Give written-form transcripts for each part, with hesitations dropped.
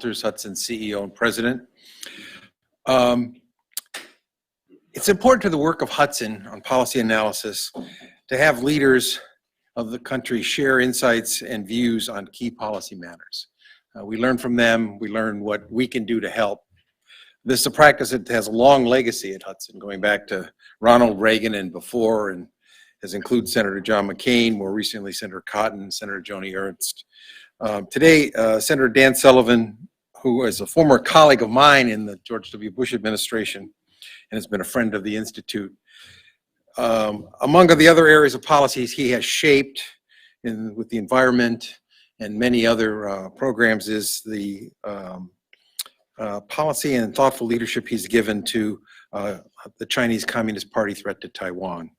Hudson CEO and President. It's important to the work of Hudson on policy analysis to have leaders of the country share insights and views on key policy matters. We learn from them, we learn what we can do to help. This is a practice that has a long legacy at Hudson, going back to Ronald Reagan and before, and has included Senator John McCain, more recently Senator Cotton, Senator Joni Ernst. Today, Senator Dan Sullivan, who is a former colleague of mine in the George W. Bush administration and has been a friend of the Institute. Among the other areas of policies he has shaped with the environment and many other programs is the policy and thoughtful leadership he's given to the Chinese Communist Party threat to Taiwan.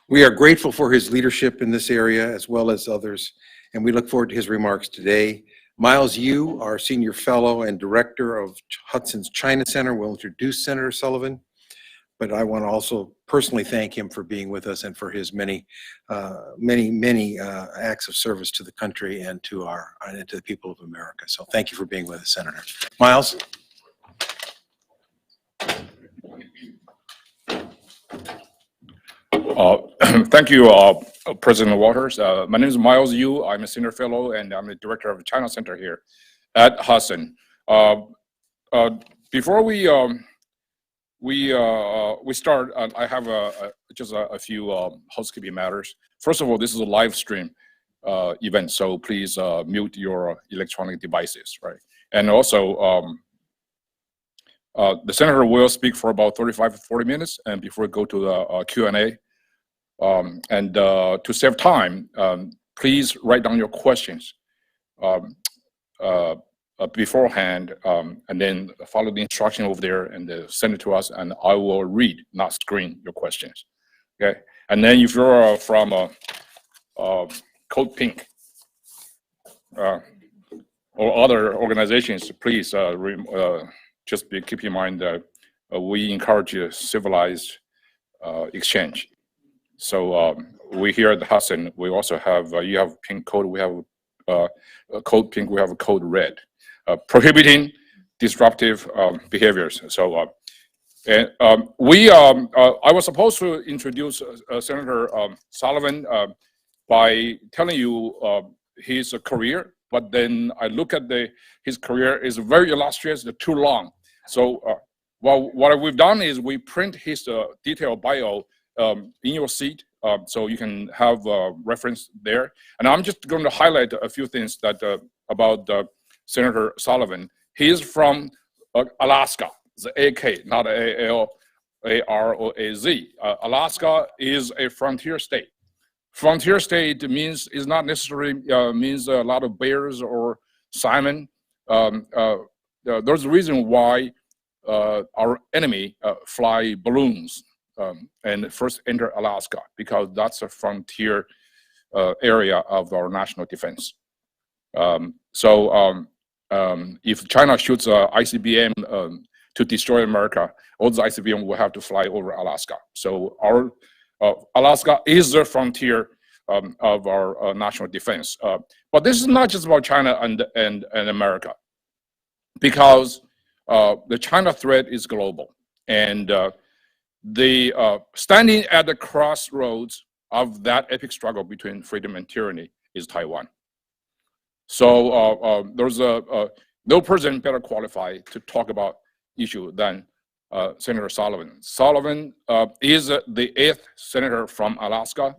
We are grateful for his leadership in this area as well as others, and we look forward to his remarks today. Miles Yu, our senior fellow and director of Hudson's China Center, will introduce Senator Sullivan, but I want to also personally thank him for being with us and for his many acts of service to the country and to the people of America. So thank you for being with us, Senator. Miles? Thank you, President Waters. My name is Miles Yu. I'm a senior fellow and I'm the director of the China Center here at Hudson. Before we start, I have just a few housekeeping matters. First of all, this is a live stream event, so please mute your electronic devices, right? And also, the senator will speak for about 35 to 40 minutes, and before we go to the Q&A. To save time, please write down your questions beforehand, and then follow the instruction over there and send it to us, and I will read, not screen your questions. Okay, and then if you're from Code Pink or other organizations, please just keep in mind that we encourage a civilized exchange. So we here at Hudson, we also have, you have pink code, we have code pink, we have a code red, prohibiting disruptive behaviors. So I was supposed to introduce Senator Sullivan by telling you his career, but then I look at his career is very illustrious, too long. So well, what we've done is we print his detailed bio in your seat, so you can have reference there. And I'm just going to highlight a few things that about Senator Sullivan. He is from Alaska. It's AK, not A-L-A-R-O-A-Z. Alaska is a frontier state. Frontier state means is not necessarily means a lot of bears or salmon. There's a reason why our enemy fly balloons and first enter Alaska, because that's a frontier area of our national defense. If China shoots ICBM to destroy America, all the ICBM will have to fly over Alaska. So our Alaska is the frontier of our national defense. But this is not just about China and America, because the China threat is global, and standing at the crossroads of that epic struggle between freedom and tyranny is Taiwan. So there's no person better qualified to talk about issue than Senator Sullivan. Sullivan is the 8th senator from Alaska,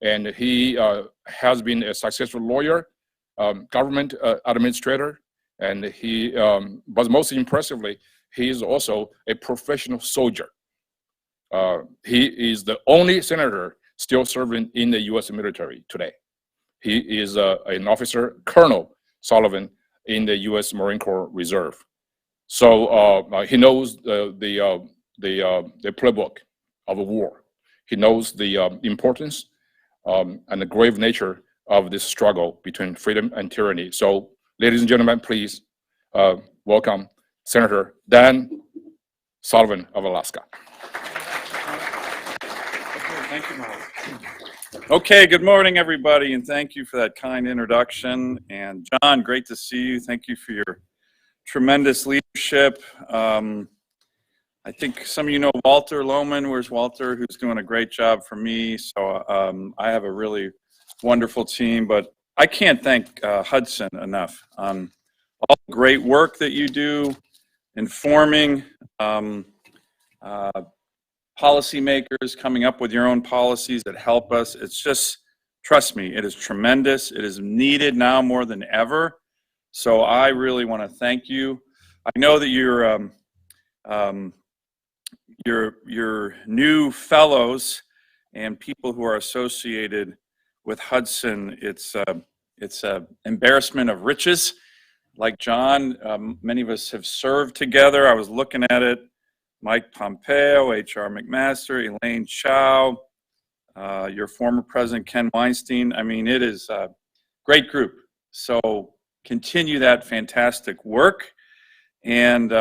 and he has been a successful lawyer, government administrator, and he, but most impressively, he is also a professional soldier. He is the only senator still serving in the U.S. military today. He is an officer, Colonel Sullivan, in the U.S. Marine Corps Reserve. So he knows the playbook of a war. He knows the importance and the grave nature of this struggle between freedom and tyranny. So, ladies and gentlemen, please welcome Senator Dan Sullivan of Alaska. Thank you, Miles. Okay, good morning, everybody, and thank you for that kind introduction. And John, great to see you. Thank you for your tremendous leadership. I think some of you know Walter Lohman. Where's Walter? Who's doing a great job for me. So I have a really wonderful team, but I can't thank Hudson enough on all the great work that you do, informing policymakers, coming up with your own policies that help us. It's just, trust me, it is tremendous. It is needed now more than ever. So I really want to thank you. I know that your new fellows and people who are associated with Hudson, it's a embarrassment of riches. Like John, many of us have served together. I was looking at it. Mike Pompeo, H.R. McMaster, Elaine Chao, your former president, Ken Weinstein. I mean, it is a great group. So continue that fantastic work. And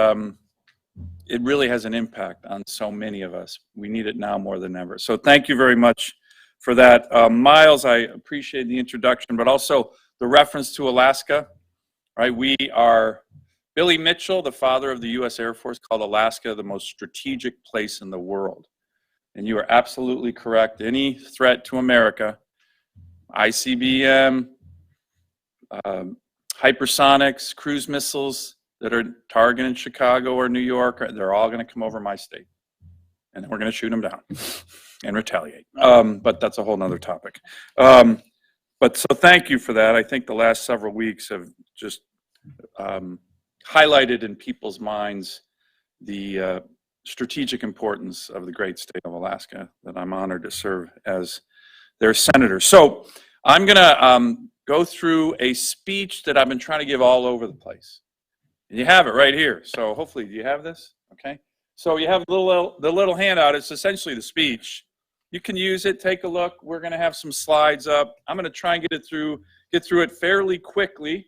it really has an impact on so many of us. We need it now more than ever. So thank you very much for that. Miles, I appreciate the introduction, but also the reference to Alaska, right? We are... Billy Mitchell, the father of the U.S. Air Force, called Alaska the most strategic place in the world. And you are absolutely correct. Any threat to America, ICBM, hypersonics, cruise missiles that are targeting Chicago or New York, they're all going to come over my state. And we're going to shoot them down and retaliate. But that's a whole nother topic. But so thank you for that. I think the last several weeks have just... highlighted in people's minds the strategic importance of the great state of Alaska that I'm honored to serve as their senator. So I'm going to go through a speech that I've been trying to give all over the place. And you have it right here. So hopefully, do you have this? Okay. So you have the little handout. It's essentially the speech. You can use it. Take a look. We're going to have some slides up. I'm going to try and get through it fairly quickly.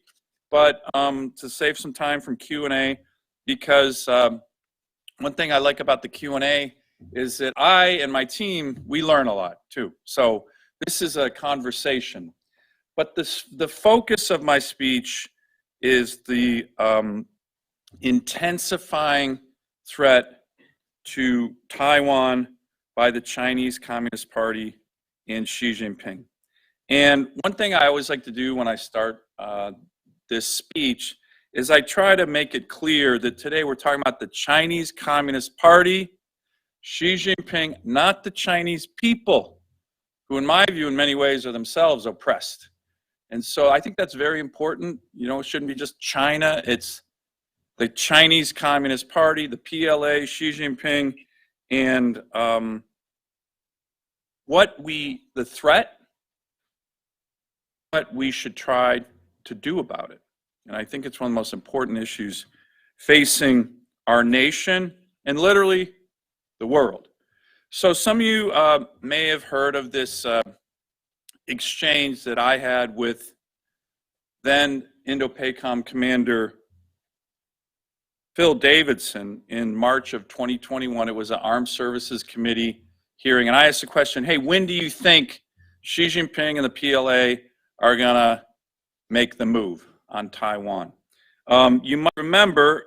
But to save some time from Q&A, because one thing I like about the Q&A is that I and my team, we learn a lot too. So this is a conversation. But the focus of my speech is the intensifying threat to Taiwan by the Chinese Communist Party and Xi Jinping. And one thing I always like to do when I start this speech is I try to make it clear that today we're talking about the Chinese Communist Party, Xi Jinping, not the Chinese people, who in my view in many ways are themselves oppressed. And so I think that's very important. You know, it shouldn't be just China. It's the Chinese Communist Party, the PLA, Xi Jinping, and the threat, what we should try to do about it. And I think it's one of the most important issues facing our nation and literally the world. So some of you may have heard of this exchange that I had with then Indo-PACOM Commander Phil Davidson in March of 2021. It was an Armed Services Committee hearing. And I asked the question, hey, when do you think Xi Jinping and the PLA are going to make the move on Taiwan? You might remember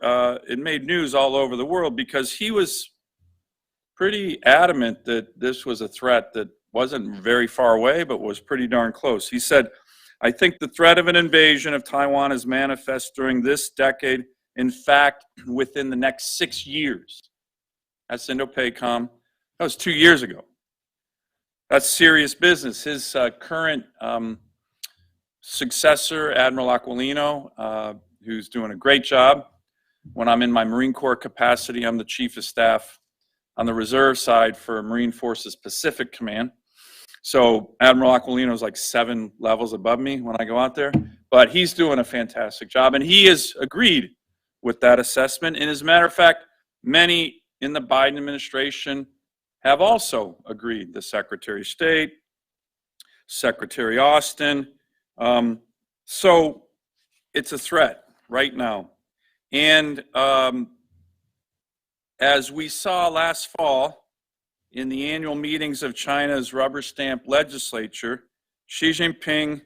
it made news all over the world because he was pretty adamant that this was a threat that wasn't very far away, but was pretty darn close. He said, I think the threat of an invasion of Taiwan is manifest during this decade. In fact, within the next 6 years. That's Indo-PACOM. That was 2 years ago. That's serious business. His current successor, Admiral Aquilino, who's doing a great job. When I'm in my Marine Corps capacity, I'm the Chief of Staff on the reserve side for Marine Forces Pacific Command. So Admiral Aquilino is like 7 levels above me when I go out there. But he's doing a fantastic job, and he has agreed with that assessment. And as a matter of fact, many in the Biden administration have also agreed. The Secretary of State, Secretary Austin. So it's a threat right now. And as we saw last fall in the annual meetings of China's rubber-stamped legislature, Xi Jinping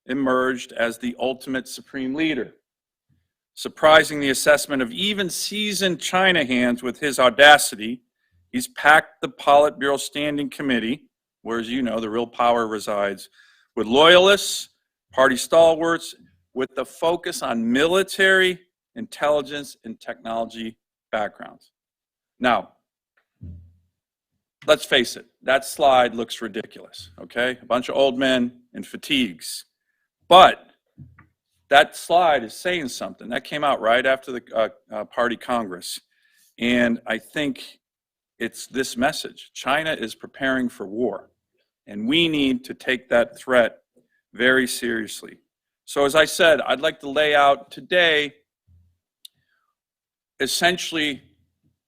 emerged as the ultimate supreme leader, surprising the assessment of even seasoned China hands with his audacity. He's packed the Politburo Standing Committee, where, as you know, the real power resides, with loyalists, party stalwarts, with the focus on military, intelligence, and technology backgrounds. Now, let's face it, that slide looks ridiculous, okay? A bunch of old men in fatigues. But that slide is saying something. That came out right after the party Congress. And I think it's this message. China is preparing for war. And we need to take that threat very seriously. So as I said, I'd like to lay out today essentially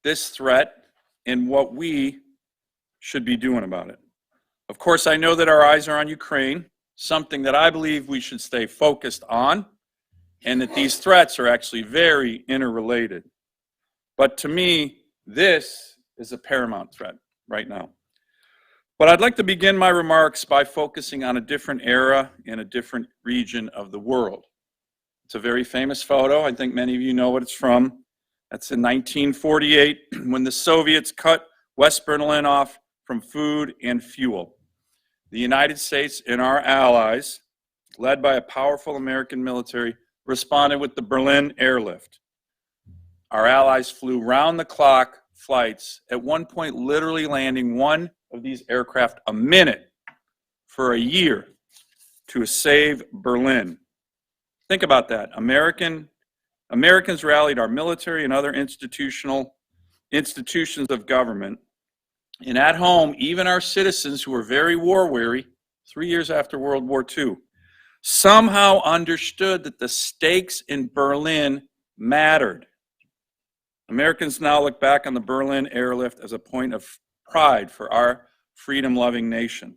this threat and what we should be doing about it. Of course, I know that our eyes are on Ukraine, something that I believe we should stay focused on, and that these threats are actually very interrelated. But to me, this is a paramount threat right now. But I'd like to begin my remarks by focusing on a different era in a different region of the world. It's a very famous photo. I think many of you know what it's from. That's in 1948 when the Soviets cut West Berlin off from food and fuel. The United States and our allies, led by a powerful American military, responded with the Berlin airlift. Our allies flew round-the-clock flights, at one point literally landing one of these aircraft a minute for a year to save Berlin. Think about that. Americans rallied our military and other institutions of government. And at home, even our citizens who were very war-weary, 3 years after World War II, somehow understood that the stakes in Berlin mattered. Americans now look back on the Berlin airlift as a point of pride for our freedom-loving nation.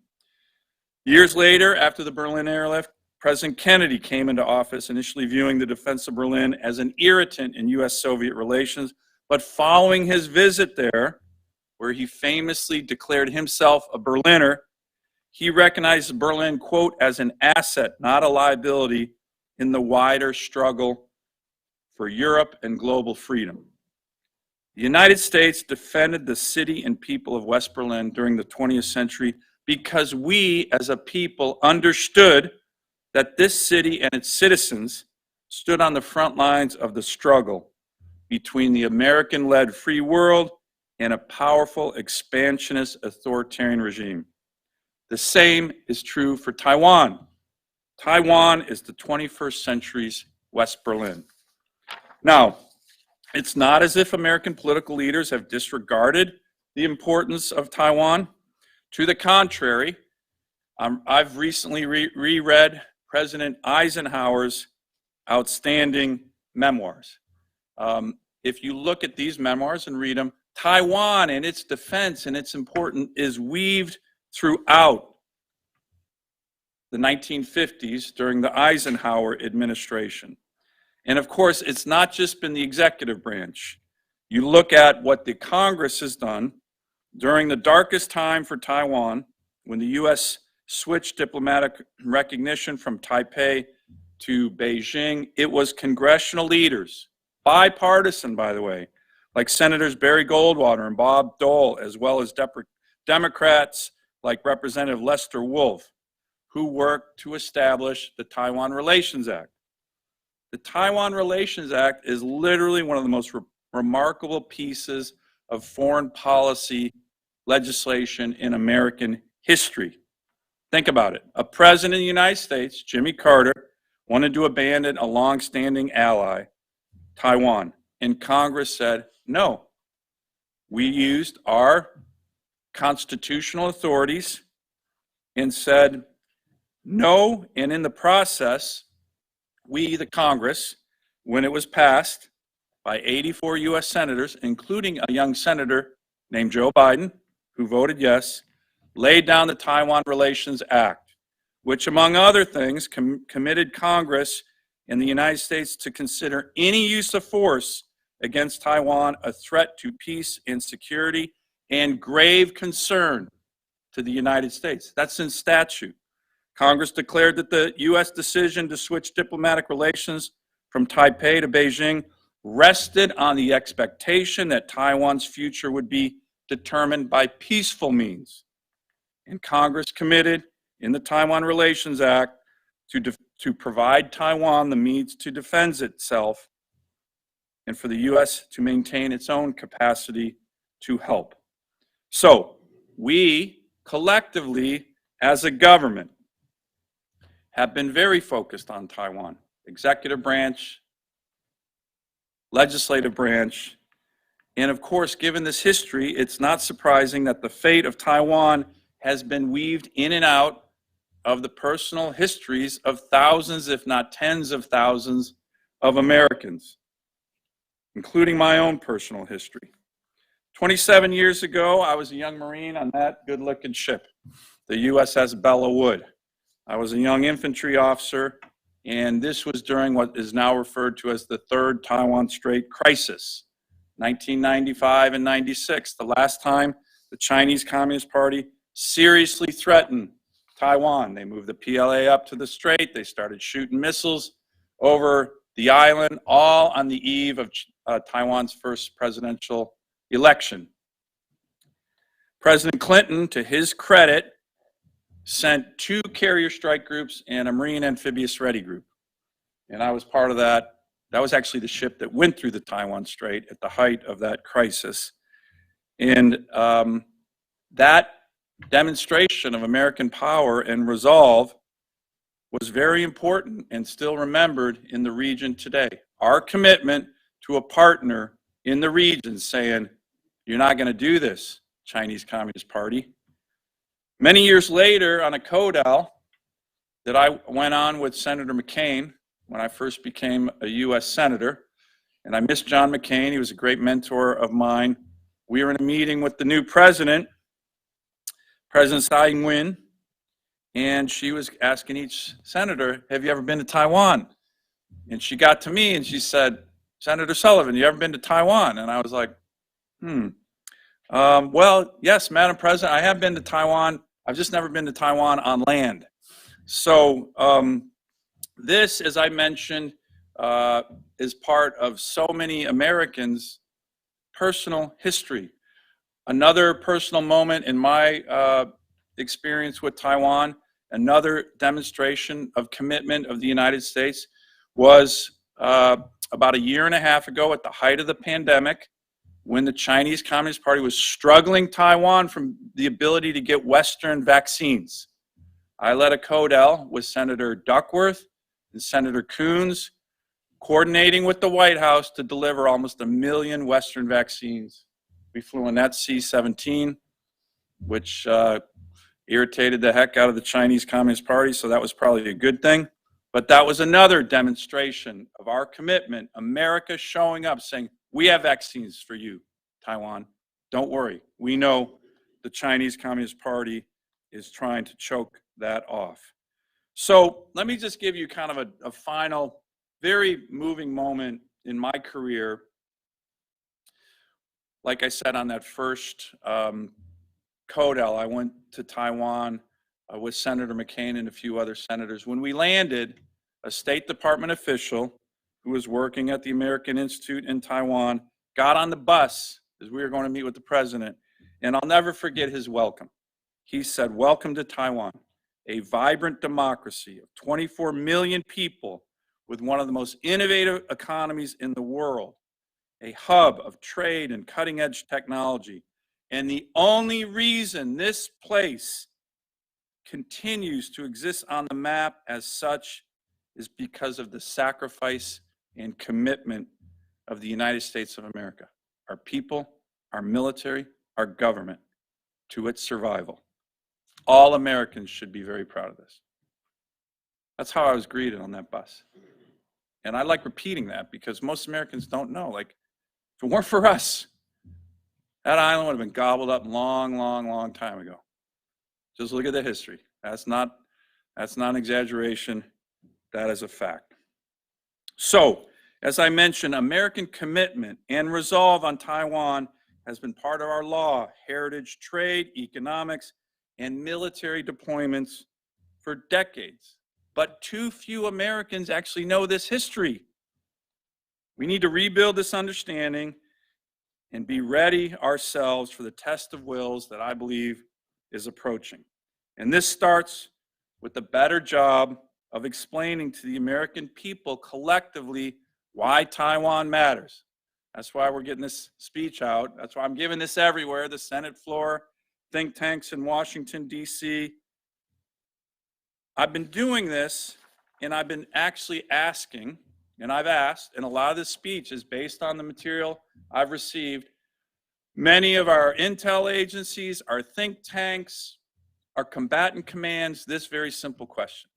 Years later, after the Berlin airlift, President Kennedy came into office, initially viewing the defense of Berlin as an irritant in U.S.-Soviet relations, but following his visit there, where he famously declared himself a Berliner, he recognized Berlin, quote, as an asset, not a liability, in the wider struggle for Europe and global freedom. The United States defended the city and people of West Berlin during the 20th century because we, as a people, understood that this city and its citizens stood on the front lines of the struggle between the American-led free world and a powerful, expansionist, authoritarian regime. The same is true for Taiwan. Taiwan is the 21st century's West Berlin. Now, it's not as if American political leaders have disregarded the importance of Taiwan. To the contrary, I've recently reread President Eisenhower's outstanding memoirs. If you look at these memoirs and read them, Taiwan and its defense and its importance is weaved throughout the 1950s during the Eisenhower administration. And of course, it's not just been the executive branch. You look at what the Congress has done during the darkest time for Taiwan, when the U.S. switched diplomatic recognition from Taipei to Beijing, it was congressional leaders, bipartisan, by the way, like Senators Barry Goldwater and Bob Dole, as well as Democrats like Representative Lester Wolf, who worked to establish the Taiwan Relations Act. The Taiwan Relations Act is literally one of the most remarkable pieces of foreign policy legislation in American history. Think about it. A president of the United States, Jimmy Carter, wanted to abandon a long-standing ally, Taiwan, and Congress said, no. We used our constitutional authorities and said no, and in the process, we, the Congress, when it was passed by 84 U.S. senators, including a young senator named Joe Biden, who voted yes, laid down the Taiwan Relations Act, which, among other things, committed Congress and the United States to consider any use of force against Taiwan a threat to peace and security and grave concern to the United States. That's in statute. Congress declared that the U.S. decision to switch diplomatic relations from Taipei to Beijing rested on the expectation that Taiwan's future would be determined by peaceful means. And Congress committed in the Taiwan Relations Act to provide Taiwan the means to defend itself and for the U.S. to maintain its own capacity to help. So we collectively, as a government, have been very focused on Taiwan. Executive branch, legislative branch, and of course, given this history, it's not surprising that the fate of Taiwan has been weaved in and out of the personal histories of thousands, if not tens of thousands, of Americans, including my own personal history. 27 years ago, I was a young Marine on that good-looking ship, the USS Bella Wood. I was a young infantry officer, and this was during what is now referred to as the Third Taiwan Strait Crisis, 1995 and 96, the last time the Chinese Communist Party seriously threatened Taiwan. They moved the PLA up to the strait. They started shooting missiles over the island, all on the eve of Taiwan's first presidential election. President Clinton, to his credit, sent 2 carrier strike groups and a Marine amphibious ready group. And I was part of that. That was actually the ship that went through the Taiwan Strait at the height of that crisis. And that demonstration of American power and resolve was very important and still remembered in the region today. Our commitment to a partner in the region saying, you're not going to do this, Chinese Communist Party. Many years later, on a CODEL that I went on with Senator McCain when I first became a U.S. Senator, and I miss John McCain. He was a great mentor of mine. We were in a meeting with the new president, President Tsai Ing-wen, and she was asking each senator, have you ever been to Taiwan? And she got to me and she said, Senator Sullivan, you ever been to Taiwan? And I was like, well, yes, Madam President, I have been to Taiwan. I've just never been to Taiwan on land. So this, as I mentioned, is part of so many Americans' personal history. Another personal moment in my experience with Taiwan, another demonstration of commitment of the United States was about a year and a half ago at the height of the pandemic, when the Chinese Communist Party was struggling Taiwan from the ability to get Western vaccines. I led a CODEL with Senator Duckworth and Senator Coons, coordinating with the White House to deliver almost 1 million Western vaccines. We flew in that C-17, which irritated the heck out of the Chinese Communist Party, so that was probably a good thing. But that was another demonstration of our commitment, America showing up saying, we have vaccines for you, Taiwan. Don't worry. We know the Chinese Communist Party is trying to choke that off. So let me just give you kind of a final, very moving moment in my career. Like I said, on that first CODEL, I went to Taiwan with Senator McCain and a few other senators. When we landed, a State Department official who was working at the American Institute in Taiwan got on the bus as we were going to meet with the president, and I'll never forget his welcome. He said, welcome to Taiwan, a vibrant democracy of 24 million people with one of the most innovative economies in the world, a hub of trade and cutting-edge technology. And the only reason this place continues to exist on the map as such is because of the sacrifice and commitment of the United States of America, our people, our military, our government, to its survival. All Americans should be very proud of this. That's how I was greeted on that bus. And I like repeating that because most Americans don't know. Like, if it weren't for us, that island would have been gobbled up long time ago. Just look at the history. That's not an exaggeration. That is a fact. So, as I mentioned, American commitment and resolve on Taiwan has been part of our law, heritage, trade, economics, and military deployments for decades. But too few Americans actually know this history. We need to rebuild this understanding and be ready ourselves for the test of wills that I believe is approaching. And this starts with a better job of explaining to the American people collectively why Taiwan matters. That's why we're getting this speech out. That's why I'm giving this everywhere, the Senate floor, think tanks in Washington, D.C. I've been doing this, and I've been actually asking, and I've asked, and a lot of this speech is based on the material I've received. Many of our intel agencies, our think tanks, our combatant commands, this very simple question.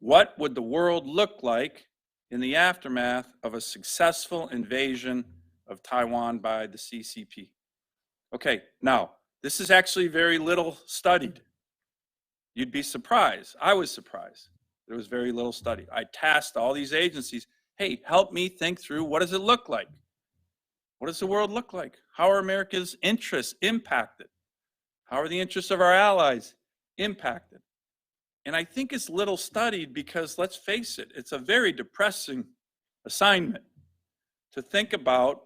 What would the world look like in the aftermath of a successful invasion of Taiwan by the CCP? Okay, now, this is actually very little studied. You'd be surprised. I was surprised. There was very little studied. I tasked all these agencies, hey, help me think through what does it look like? What does the world look like? How are America's interests impacted? How are the interests of our allies impacted? And I think it's little studied because, let's face it, it's a very depressing assignment to think about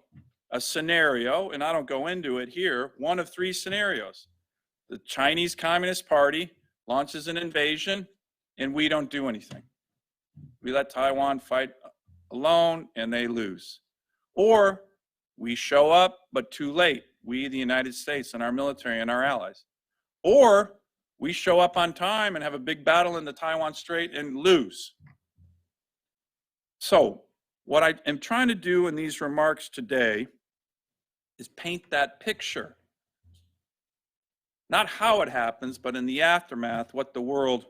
a scenario, and I don't go into it here, one of three scenarios. The Chinese Communist Party launches an invasion, and we don't do anything. We let Taiwan fight alone, and they lose. Or we show up, but too late, we, the United States, and our military and our allies. Or we show up on time and have a big battle in the Taiwan Strait and lose. So what I am trying to do in these remarks today is paint that picture. Not how it happens, but in the aftermath, what the world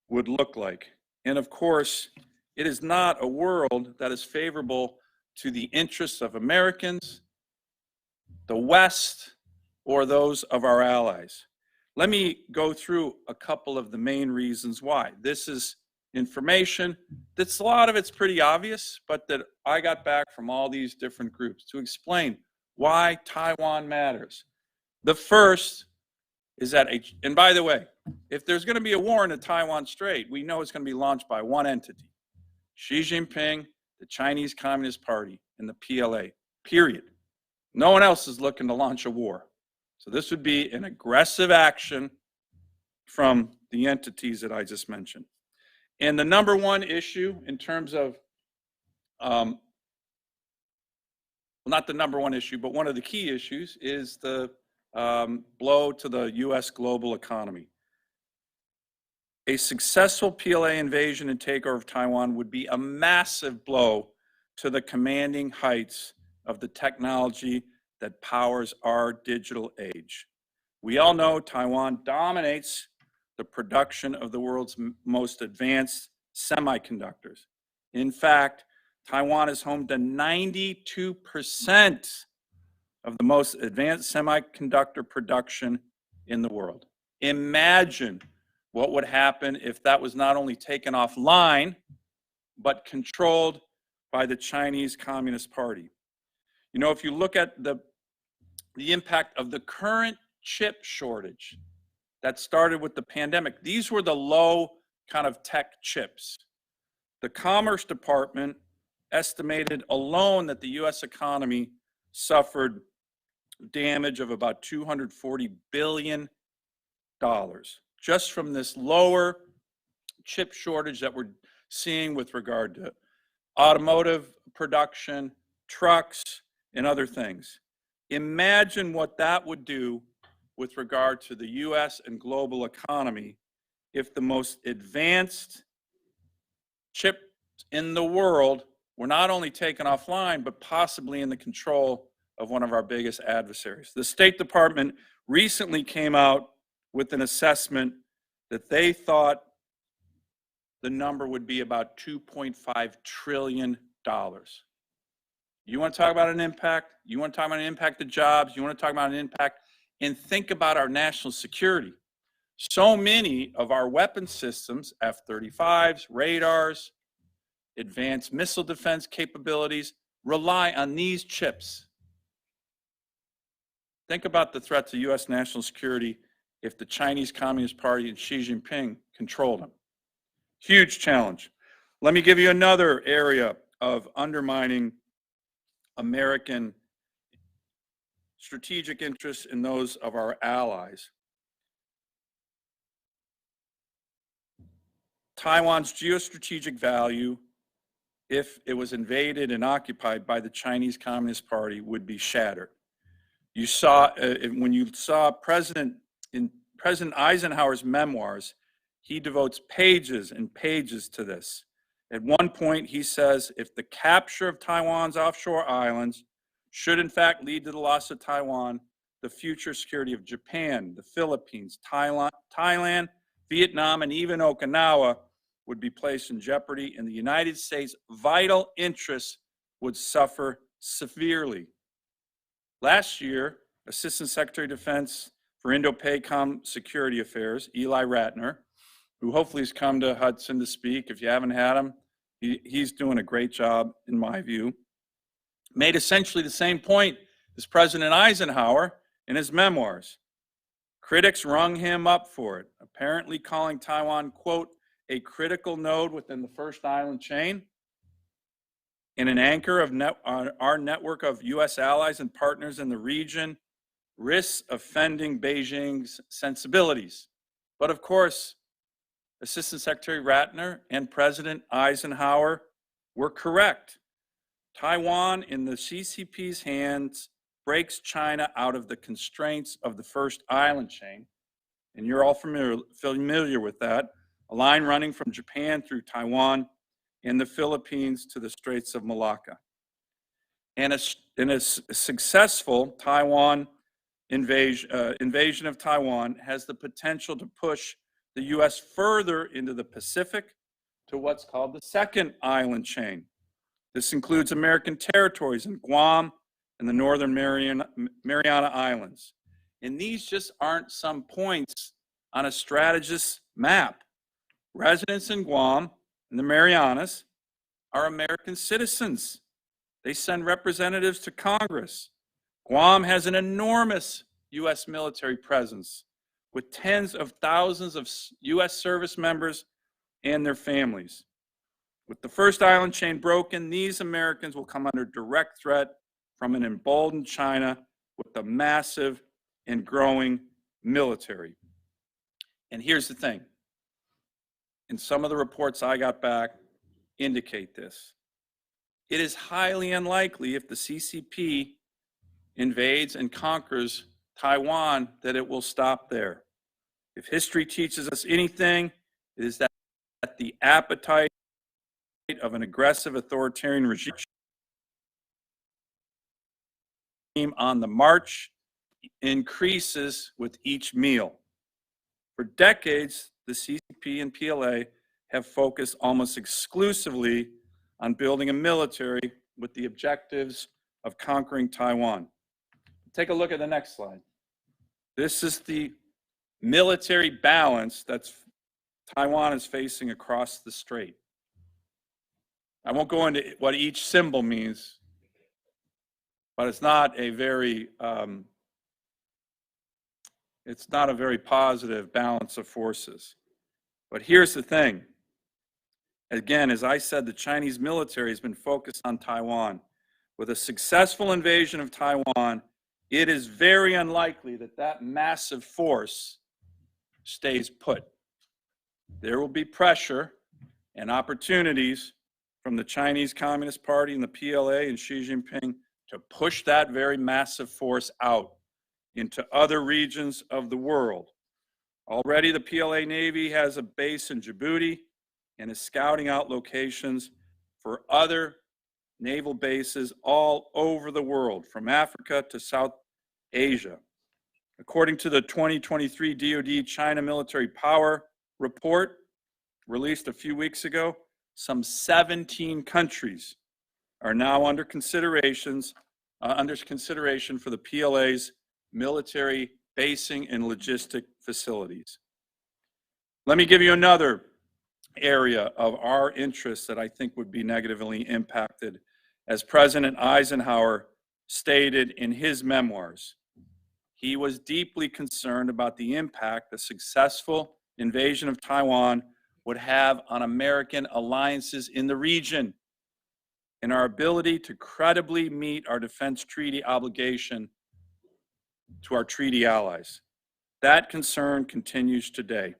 would look like. And of course, it is not a world that is favorable to the interests of Americans, the West, or those of our allies. Let me go through a couple of the main reasons why. This is information that's, a lot of it's pretty obvious, but that I got back from all these different groups to explain why Taiwan matters. The first is that, and by the way, if there's going to be a war in the Taiwan Strait, we know it's going to be launched by one entity, Xi Jinping, the Chinese Communist Party, and the PLA, period. No one else is looking to launch a war. So this would be an aggressive action from the entities that I just mentioned. And the number one issue in terms of, well, not the number one issue, but one of the key issues is the blow to the U.S. global economy. A successful PLA invasion and takeover of Taiwan would be a massive blow to the commanding heights of the technology that powers our digital age. We all know Taiwan dominates the production of the world's most advanced semiconductors. In fact, Taiwan is home to 92% of the most advanced semiconductor production in the world. Imagine what would happen if that was not only taken offline, but controlled by the Chinese Communist Party. You know, if you look at the impact of the current chip shortage that started with the pandemic, these were the low kind of tech chips. The Commerce Department estimated alone that the US economy suffered damage of about $240 billion just from this lower chip shortage that we're seeing with regard to automotive production, trucks, and other things. Imagine what that would do with regard to the US and global economy if the most advanced chips in the world were not only taken offline, but possibly in the control of one of our biggest adversaries. The State Department recently came out with an assessment that they thought the number would be about $2.5 trillion. You want to talk about an impact? You want to talk about an impact to jobs? You want to talk about an impact? And think about our national security. So many of our weapon systems, F-35s, radars, advanced missile defense capabilities, rely on these chips. Think about the threat to U.S. national security if the Chinese Communist Party and Xi Jinping controlled them. Huge challenge. Let me give you another area of undermining American strategic interests and those of our allies. Taiwan's geostrategic value, if it was invaded and occupied by the Chinese Communist Party, would be shattered. You saw, when you saw President Eisenhower's memoirs, he devotes pages and pages to this. At one point, he says, if the capture of Taiwan's offshore islands should in fact lead to the loss of Taiwan, the future security of Japan, the Philippines, Thailand, Vietnam, and even Okinawa would be placed in jeopardy, and the United States' vital interests would suffer severely. Last year, Assistant Secretary of Defense for Indo-PACOM Security Affairs, Eli Ratner, who hopefully has come to Hudson to speak. If you haven't had him, he's doing a great job, in my view, made essentially the same point as President Eisenhower in his memoirs. Critics rung him up for it, apparently calling Taiwan, quote, a critical node within the first island chain and an anchor of our network of U.S. allies and partners in the region, risks offending Beijing's sensibilities. But of course, Assistant Secretary Ratner and President Eisenhower were correct. Taiwan, in the CCP's hands, breaks China out of the constraints of the first island chain, and you're all familiar with that, a line running from Japan through Taiwan and the Philippines to the Straits of Malacca. And a successful Taiwan invasion of Taiwan has the potential to push the U.S. further into the Pacific to what's called the second island chain. This includes American territories in Guam and the Northern Mariana Islands. And these just aren't some points on a strategist's map. Residents in Guam and the Marianas are American citizens. They send representatives to Congress. Guam has an enormous U.S. military presence with tens of thousands of U.S. service members and their families. With the first island chain broken, these Americans will come under direct threat from an emboldened China with a massive and growing military. And here's the thing, and some of the reports I got back indicate this. It is highly unlikely if the CCP invades and conquers Taiwan that it will stop there. If history teaches us anything, it is that the appetite of an aggressive authoritarian regime on the march increases with each meal. For decades, the CCP and PLA have focused almost exclusively on building a military with the objectives of conquering Taiwan. Take a look at the next slide. This is the military balance that Taiwan is facing across the strait. I won't go into what each symbol means, but it's not a very positive balance of forces. But here's the thing. Again, as I said, the Chinese military has been focused on Taiwan. With a successful invasion of Taiwan, it is very unlikely that that massive force stays put. There will be pressure and opportunities from the Chinese Communist Party and the PLA and Xi Jinping to push that very massive force out into other regions of the world. Already the PLA Navy has a base in Djibouti and is scouting out locations for other naval bases all over the world, from Africa to South Asia. According to the 2023 DoD China Military Power Report, released a few weeks ago, some 17 countries are now under consideration for the PLA's military basing and logistic facilities. Let me give you another area of our interests that I think would be negatively impacted, as President Eisenhower stated in his memoirs. he was deeply concerned about the impact the successful invasion of Taiwan would have on American alliances in the region and our ability to credibly meet our defense treaty obligation to our treaty allies. That concern continues today.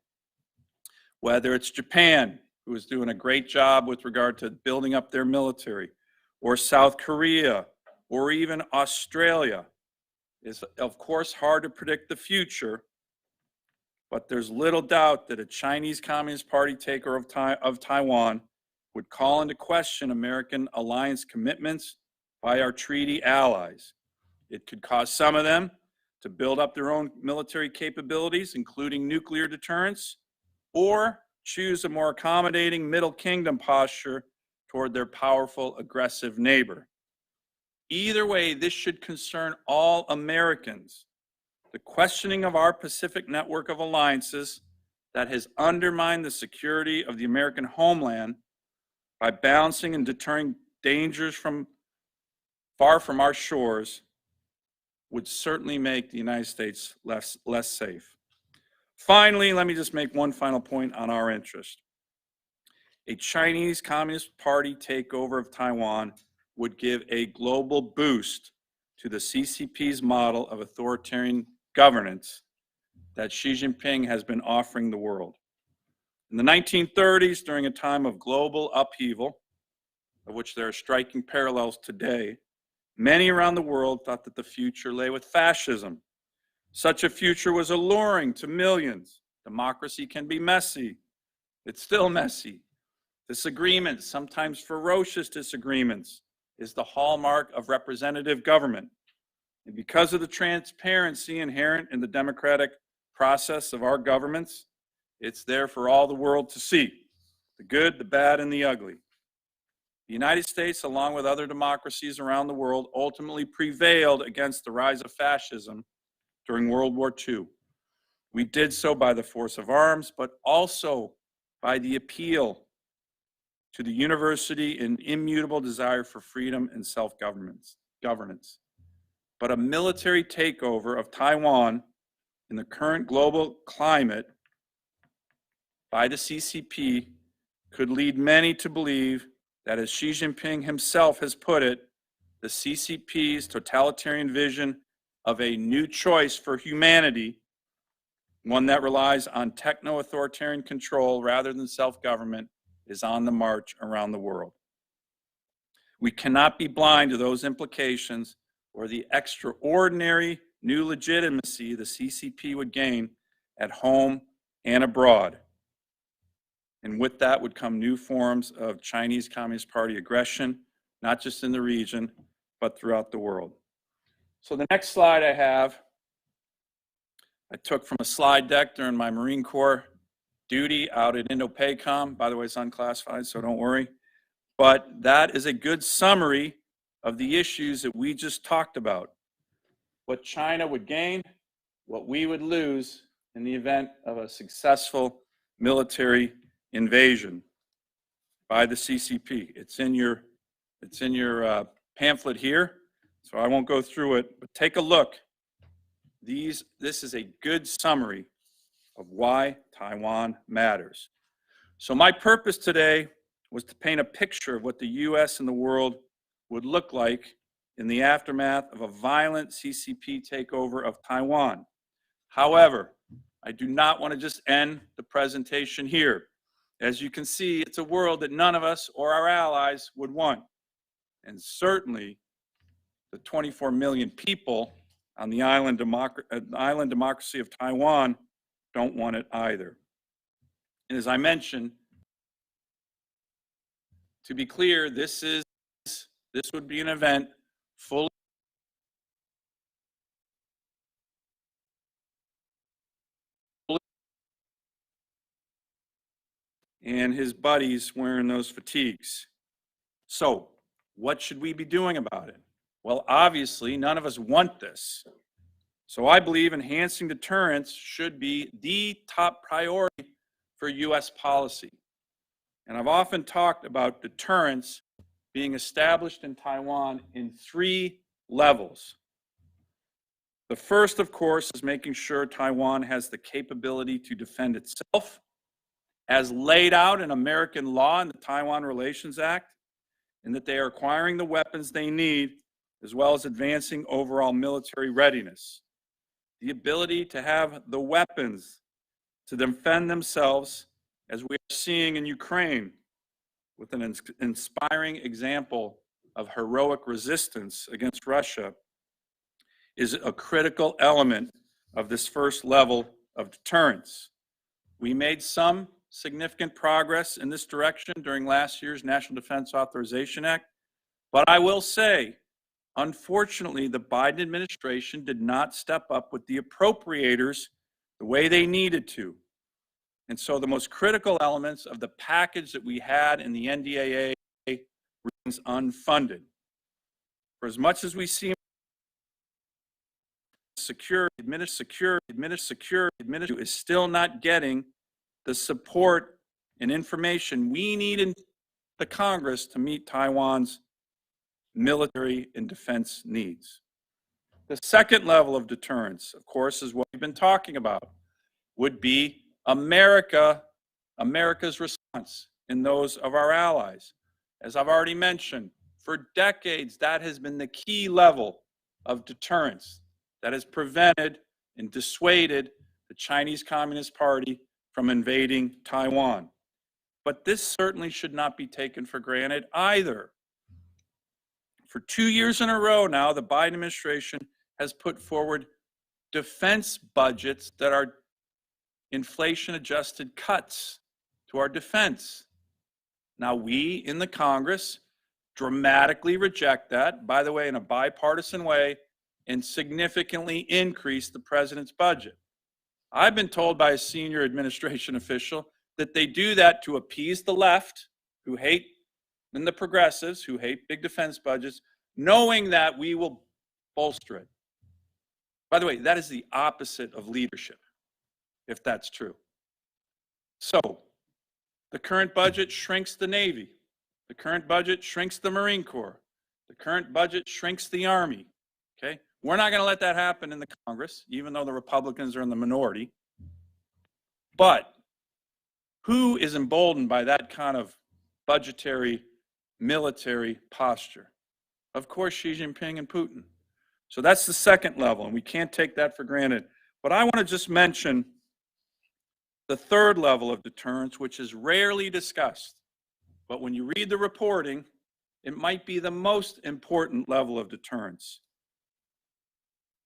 Whether it's Japan, who is doing a great job with regard to building up their military, or South Korea, or even Australia, it's of course hard to predict the future, but there's little doubt that a Chinese Communist Party takeover of Taiwan would call into question American alliance commitments by our treaty allies. It could cause some of them to build up their own military capabilities, including nuclear deterrence, or choose a more accommodating Middle Kingdom posture toward their powerful, aggressive neighbor. Either way, this should concern all Americans. The questioning of our Pacific network of alliances that has undermined the security of the American homeland by balancing and deterring dangers from far from our shores would certainly make the United States less safe. Finally, let me just make one final point on our interest. A Chinese Communist Party takeover of Taiwan would give a global boost to the CCP's model of authoritarian governance that Xi Jinping has been offering the world. In the 1930s, during a time of global upheaval, of which there are striking parallels today, many around the world thought that the future lay with fascism. Such a future was alluring to millions. Democracy can be messy. It's still messy. Disagreements, sometimes ferocious disagreements, is the hallmark of representative government. And because of the transparency inherent in the democratic process of our governments, it's there for all the world to see, the good, the bad, and the ugly. The United States, along with other democracies around the world, ultimately prevailed against the rise of fascism during World War II. We did so by the force of arms, but also by the appeal to the university and immutable desire for freedom and self-governance. But a military takeover of Taiwan in the current global climate by the CCP could lead many to believe that, as Xi Jinping himself has put it, the CCP's totalitarian vision of a new choice for humanity, one that relies on techno-authoritarian control rather than self-government, is on the march around the world. We cannot be blind to those implications or the extraordinary new legitimacy the CCP would gain at home and abroad. And with that would come new forms of Chinese Communist Party aggression, not just in the region, but throughout the world. So the next slide I took from a slide deck during my Marine Corps duty out at Indo-PACOM. By the way, it's unclassified, so don't worry. But that is a good summary of the issues that we just talked about. What China would gain, what we would lose in the event of a successful military invasion by the CCP. It's in your pamphlet here, so I won't go through it, but take a look. This is a good summary of why Taiwan matters. So my purpose today was to paint a picture of what the U.S. and the world would look like in the aftermath of a violent CCP takeover of Taiwan. However, I do not want to just end the presentation here. As you can see, it's a world that none of us or our allies would want. And certainly the 24 million people on the island democracy of Taiwan don't want it either. And as I mentioned, to be clear, this would be an event fully and his buddies wearing those fatigues. So what should we be doing about it? Well, obviously, none of us want this. So I believe enhancing deterrence should be the top priority for U.S. policy. And I've often talked about deterrence being established in Taiwan in 3 levels. The first, of course, is making sure Taiwan has the capability to defend itself, as laid out in American law and the Taiwan Relations Act, and that they are acquiring the weapons they need, as well as advancing overall military readiness. The ability to have the weapons to defend themselves, as we are seeing in Ukraine, with an inspiring example of heroic resistance against Russia, is a critical element of this first level of deterrence. We made some significant progress in this direction during last year's National Defense Authorization Act, but I will say, unfortunately, the Biden administration did not step up with the appropriators the way they needed to. And so the most critical elements of the package that we had in the NDAA remains unfunded. For as much as we see secure, administer is still not getting the support and information we need in the Congress to meet Taiwan's military and defense needs. The second level of deterrence, of course, is what we've been talking about, would be America's response and those of our allies. As I've already mentioned, for decades, that has been the key level of deterrence that has prevented and dissuaded the Chinese Communist Party from invading Taiwan. But this certainly should not be taken for granted either. For 2 years in a row now, the Biden administration has put forward defense budgets that are inflation-adjusted cuts to our defense. Now, we in the Congress dramatically reject that, by the way, in a bipartisan way, and significantly increase the president's budget. I've been told by a senior administration official that they do that to appease the left, who hate, and the progressives, who hate big defense budgets, knowing that we will bolster it. By the way, that is the opposite of leadership, if that's true. So, the current budget shrinks the Navy. The current budget shrinks the Marine Corps. The current budget shrinks the Army. Okay? We're not going to let that happen in the Congress, even though the Republicans are in the minority. But who is emboldened by that kind of budgetary, military posture? Of course, Xi Jinping and Putin. So that's the second level, and we can't take that for granted. But I want to just mention the third level of deterrence, which is rarely discussed. But when you read the reporting, it might be the most important level of deterrence.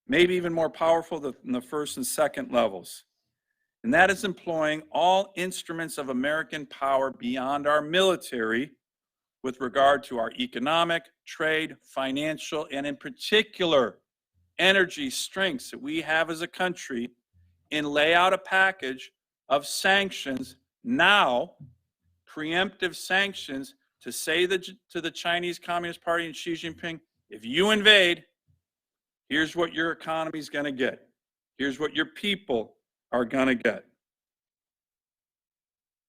Maybe even more powerful than the first and second levels. And that is employing all instruments of American power beyond our military with regard to our economic, trade, financial, and in particular, energy strengths that we have as a country, and lay out a package of sanctions now, preemptive sanctions, to say to the Chinese Communist Party and Xi Jinping, if you invade, here's what your economy is going to get. Here's what your people are going to get.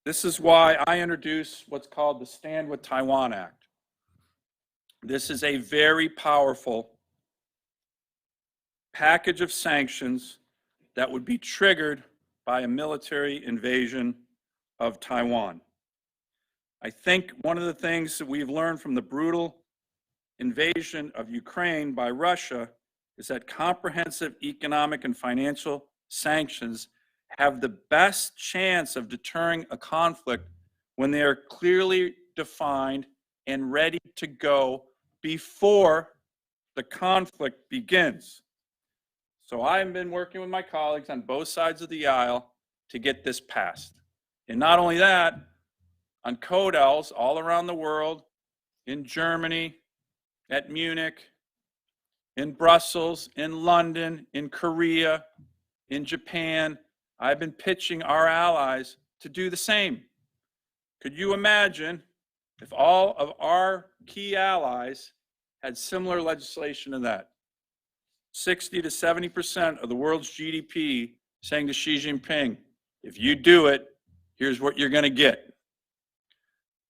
This is why I introduced what's called the Stand with Taiwan Act. This is a very powerful package of sanctions that would be triggered by a military invasion of Taiwan. I think one of the things that we've learned from the brutal invasion of Ukraine by Russia is that comprehensive economic and financial sanctions have the best chance of deterring a conflict when they are clearly defined and ready to go before the conflict begins. So I've been working with my colleagues on both sides of the aisle to get this passed. And not only that, on CODELs all around the world, in Germany, at Munich, in Brussels, in London, in Korea, in Japan, I've been pitching our allies to do the same. Could you imagine if all of our key allies had similar legislation to that? 60 to 70% of the world's GDP saying to Xi Jinping, if you do it, here's what you're going to get.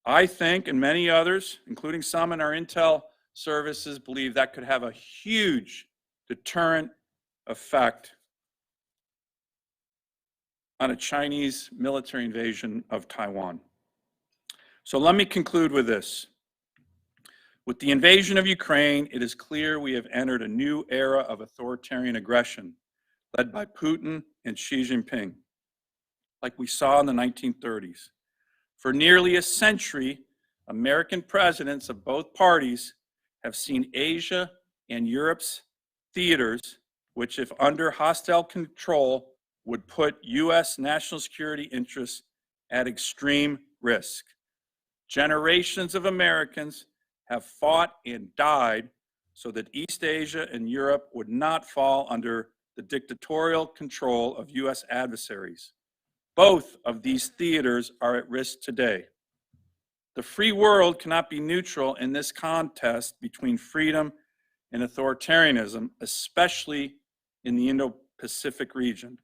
I think, and many others, including some in our intel services, believe that could have a huge deterrent effect on a Chinese military invasion of Taiwan. So let me conclude with this. With the invasion of Ukraine, it is clear we have entered a new era of authoritarian aggression led by Putin and Xi Jinping, like we saw in the 1930s. For nearly a century, American presidents of both parties have seen Asia and Europe's theaters, which if under hostile control would put U.S. national security interests at extreme risk. Generations of Americans have fought and died so that East Asia and Europe would not fall under the dictatorial control of U.S. adversaries. Both of these theaters are at risk today. The free world cannot be neutral in this contest between freedom and authoritarianism, especially in the Indo-Pacific region.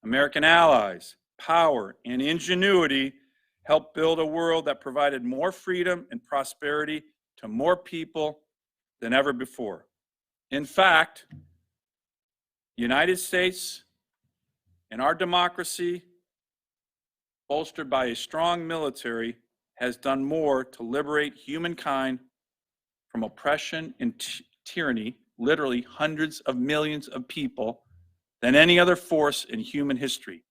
American allies, power, and ingenuity helped build a world that provided more freedom and prosperity to more people than ever before. In fact, the United States and our democracy, bolstered by a strong military, has done more to liberate humankind from oppression and tyranny, literally hundreds of millions of people, than any other force in human history.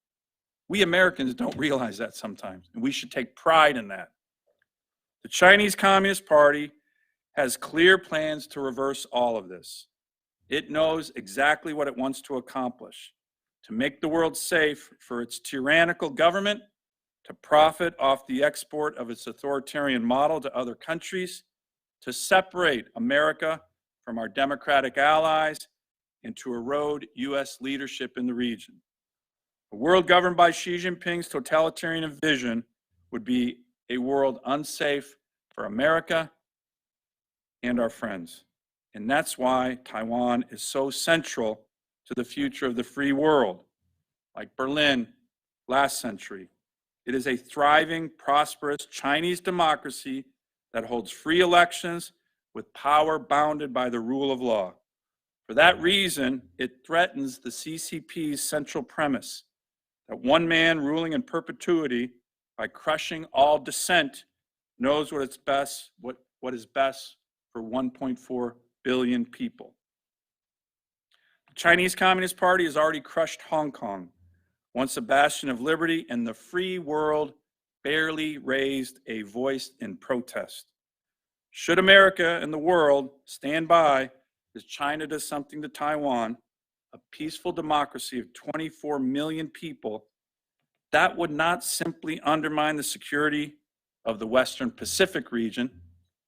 We Americans don't realize that sometimes, and we should take pride in that. The Chinese Communist Party has clear plans to reverse all of this. It knows exactly what it wants to accomplish: to make the world safe for its tyrannical government, to profit off the export of its authoritarian model to other countries, to separate America from our democratic allies, and to erode U.S. leadership in the region. A world governed by Xi Jinping's totalitarian vision would be a world unsafe for America and our friends. And that's why Taiwan is so central to the future of the free world. Like Berlin last century, it is a thriving, prosperous Chinese democracy that holds free elections with power bounded by the rule of law. For that reason, it threatens the CCP's central premise that one man ruling in perpetuity by crushing all dissent knows what is best for 1.4 billion people. The Chinese Communist Party has already crushed Hong Kong, once a bastion of liberty, and the free world barely raised a voice in protest. Should America and the world stand by as China does something to Taiwan, a peaceful democracy of 24 million people, that would not simply undermine the security of the Western Pacific region,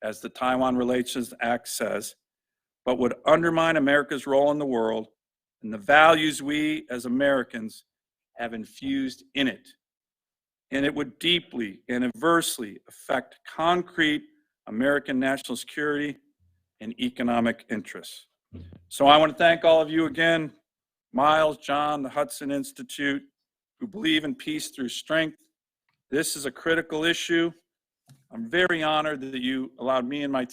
as the Taiwan Relations Act says, but would undermine America's role in the world and the values we as Americans have infused in it. And it would deeply and adversely affect concrete American national security and economic interests. So I want to thank all of you again, Miles, John, the Hudson Institute, who believe in peace through strength. This is a critical issue. I'm very honored that you allowed me and my